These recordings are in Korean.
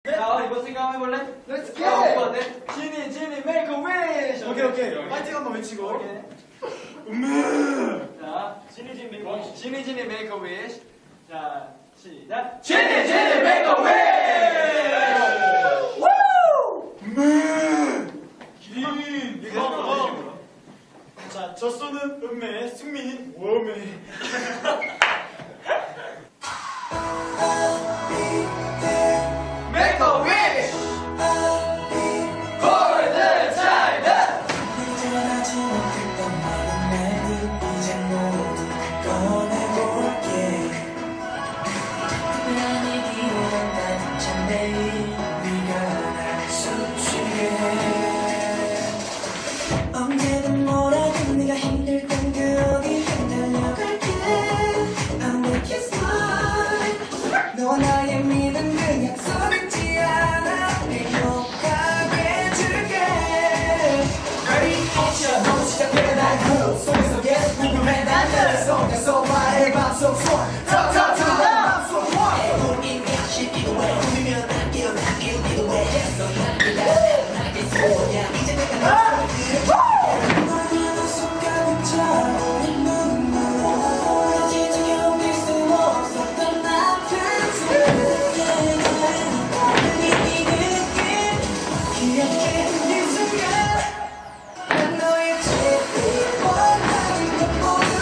자, 이번 생각 한번 해볼래? Let's get it! 지니, 지니, make a wish! 오케이. 파이팅 한번 외치고. 자, 지니, 지니, make a wish. 지니, 지니, make a wish. 자, 시작. 지니, 지니, make a wish! 기린! 자, 젖소는 음매, 승민이 웜매. Make a wish! 골든차일드! 전하지 못했던 많은 날들 이제 모두 꺼내볼게 특별한 얘기를 한다는 참 매일 네가 날 수치게 해 언제든 뭐라든 네가 힘들 땐 그 어디 달려갈게 I'll make you smile 너와 나의 믿음 그 약속 잊지 않아 행복하게 해줄게 너무 시작해 날 그 속에서 계속 궁금해 난 너의 속에서 말해 맘속 소원 턱턱턱 맘속 원 우리 미친 이거 왜 우리면 안 깨어나길 이거 왜 했어 난 나게 소원이야 이제 내가 널 들을게 너는 속가득 차오른 눈물 다시 지켜낼 수 없었던 아픈 순간 이 느낌 기억해 이 순간 난 너의 제일 원하는 것 모두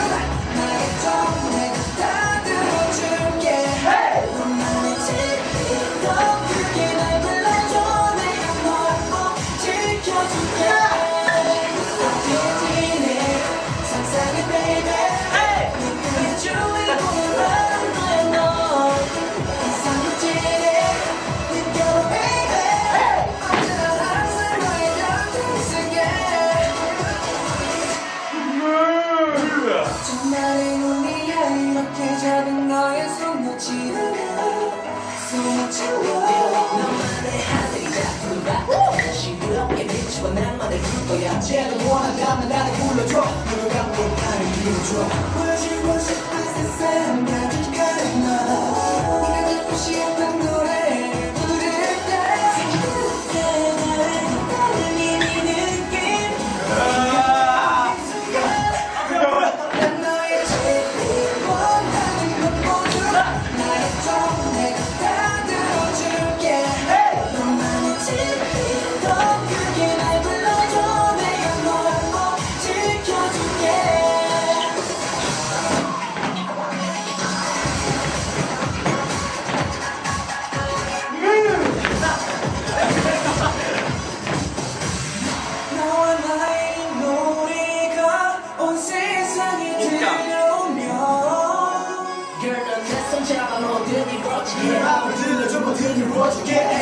말해줘 내가 다 들어줄게 너만의 제일 더 크게 날 불러줘 내가 널 꼭 지켜줄게 어디지네 상상해 baby 내 주인공은 너야 너 이상한 지네 느껴 baby 언제나 항상 너의 곁에 있을게 정말의 운이야 이렇게 잡은 너의 손 놓지 너만의 하늘이 자꾸 봐 싱그럽게 비추어 나만의 불거야 제가 원한다면 나를 불러줘 누가 나를 이루어줘 보여주고 싶은 세상 가득한 너 네가 듣고 싶은 노래를 부를 때 그때 나를 떨리는 이 느낌 난 너의 제일 원하는 것 모두 말해줘 내가 다 들어줄게 너만의 제일 더 크게 날 불러줘 내가 널 꼭 지켜줄게 너와 나의 노래가 온 세상에 들려오면 Girl 넌 내 손 잡아 모든 이루어지게 마음을 들려줘 모든 이루어줄게